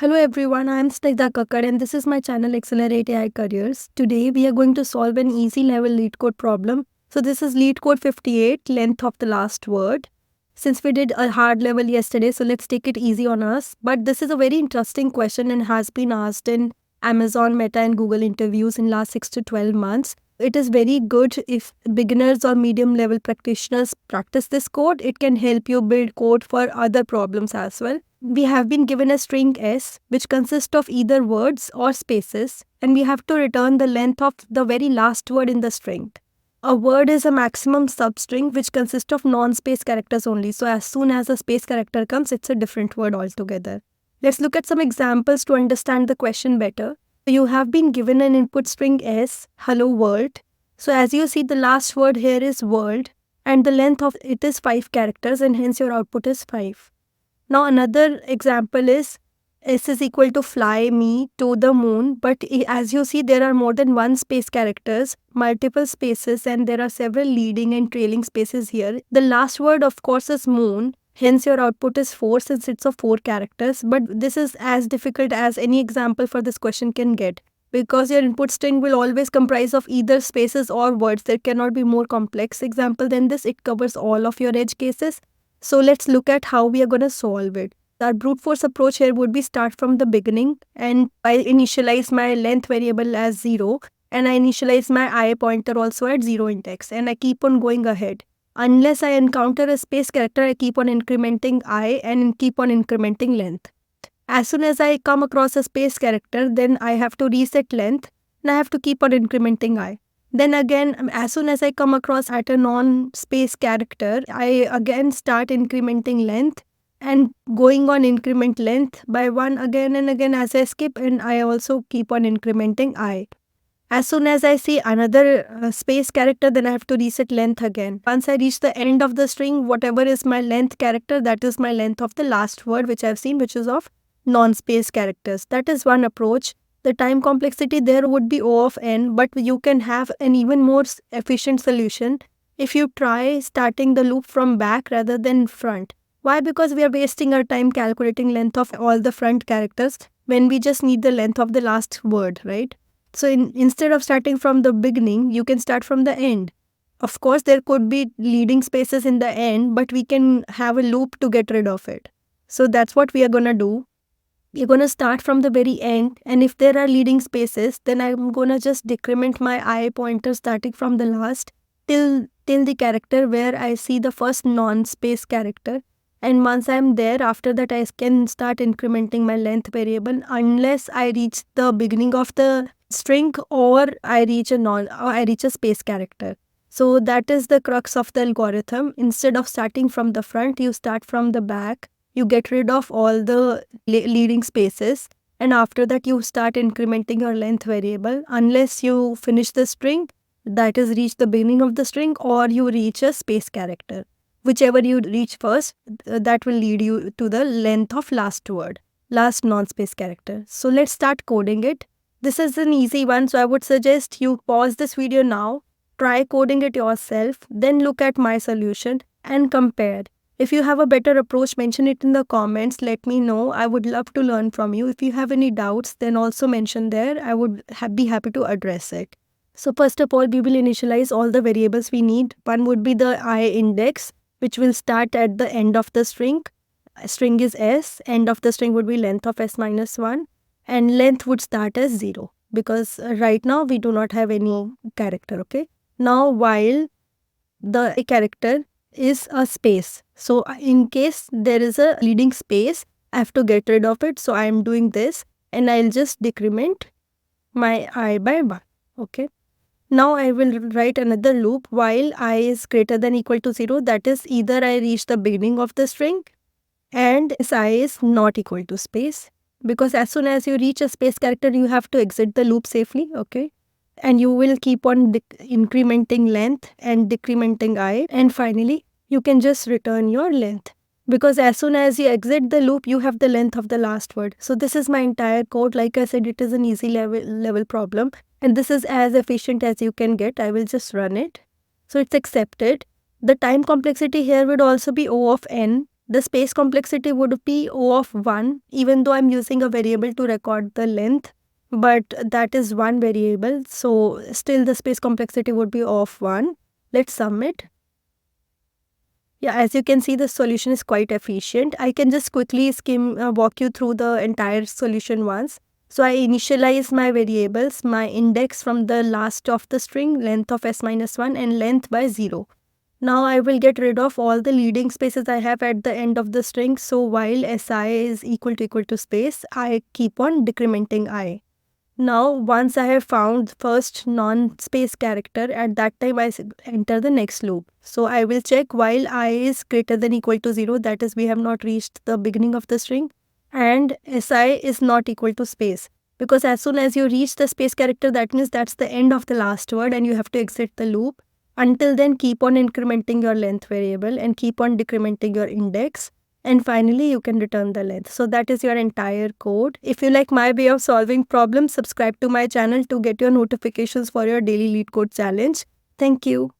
Hello everyone, I am Snigdha Kakkar and this is my channel Accelerate AI Careers. Today we are going to solve an easy level lead code problem. So this is lead code 58, length of the last word. Since we did a hard level yesterday, so let's take it easy on us. But this is a very interesting question and has been asked in Amazon, Meta and Google interviews in last 6 to 12 months. It is very good if beginners or medium level practitioners practice this code. It can help you build code for other problems as well. We have been given a string S which consists of either words or spaces, and we have to return the length of the very last word in the string. A word is a maximum substring which consists of non-space characters only. So as soon as a space character comes, it's a different word altogether. Let's look at some examples to understand the question better. You have been given an input string S, hello world. So as you see, the last word here is world and the length of it is 5 characters and hence your output is 5. Now another example is S is equal to fly me to the moon, but as you see there are more than one space characters, multiple spaces, and there are several leading and trailing spaces here. The last word of course is moon, hence your output is 4 since it's of 4 characters, but this is as difficult as any example for this question can get. Because your input string will always comprise of either spaces or words, there cannot be more complex example than this. It covers all of your edge cases. So let's look at how we are going to solve it. Our brute force approach here would be start from the beginning, and I initialize my length variable as 0 and I initialize my I pointer also at 0 index and I keep on going ahead. Unless I encounter a space character, I keep on incrementing I and keep on incrementing length. As soon as I come across a space character, then I have to reset length and I have to keep on incrementing I. Then again, as soon as I come across at a non-space character, I again start incrementing length and going on increment length by 1 again and again as I skip, and I also keep on incrementing I. As soon as I see another space character, then I have to reset length again. Once I reach the end of the string, whatever is my length character, that is my length of the last word which I've seen, which is of non-space characters. That is one approach. The time complexity there would be O of n, but you can have an even more efficient solution if you try starting the loop from back rather than front. Why? Because we are wasting our time calculating length of all the front characters when we just need the length of the last word, right? So instead of starting from the beginning, you can start from the end. Of course, there could be leading spaces in the end, but we can have a loop to get rid of it. So that's what we are going to do. We're going to start from the very end, and if there are leading spaces, then I'm going to just decrement my I pointer starting from the last till the character where I see the first non-space character. And once I'm there, after that I can start incrementing my length variable unless I reach the beginning of the string or I reach a space character. So that is the crux of the algorithm. Instead of starting from the front, you start from the back. You get rid of all the leading spaces, and after that you start incrementing your length variable unless you finish the string, that is reach the beginning of the string, or you reach a space character. Whichever you reach first, that will lead you to the length of last word, last non-space character. So let's start coding it. This is an easy one, so I would suggest you pause this video now, try coding it yourself, then look at my solution and compare. If you have a better approach, mention it in the comments. Let me know. I would love to learn from you. If you have any doubts, then also mention there. I would be happy to address it. So first of all, we will initialize all the variables we need. One would be the I index, which will start at the end of the string. String is S. End of the string would be length of S minus 1. And length would start as 0 because right now we do not have any character, okay? Now while the character is a space. So in case there is a leading space, I have to get rid of it. So I am doing this and I'll just decrement my I by 1. Okay. Now I will write another loop while I is greater than equal to 0. That is either I reach the beginning of the string and I is not equal to space. Because as soon as you reach a space character, you have to exit the loop safely. Okay. And you will keep on incrementing length and decrementing I, and finally you can just return your length, because as soon as you exit the loop you have the length of the last word. So this is my entire code. Like I said, it is an easy level problem and this is as efficient as you can get. I will just run it. So it's accepted. The time complexity here would also be O of n, the space complexity would be O of 1, even though I'm using a variable to record the length, but that is one variable, so still the space complexity would be O of 1. Let's submit. Yeah, as you can see, the solution is quite efficient. I can just quickly walk you through the entire solution once. So I initialize my variables, my index from the last of the string, length of s minus 1 and length by 0. Now I will get rid of all the leading spaces I have at the end of the string. So while si is equal to space, I keep on decrementing I. Now, once I have found first non-space character, at that time I enter the next loop. So I will check while I is greater than equal to 0, that is we have not reached the beginning of the string, and si is not equal to space. Because as soon as you reach the space character, that means that's the end of the last word and you have to exit the loop. Until then, keep on incrementing your length variable and keep on decrementing your index. And finally, you can return the length. So that is your entire code. If you like my way of solving problems, subscribe to my channel to get your notifications for your daily LeetCode challenge. Thank you.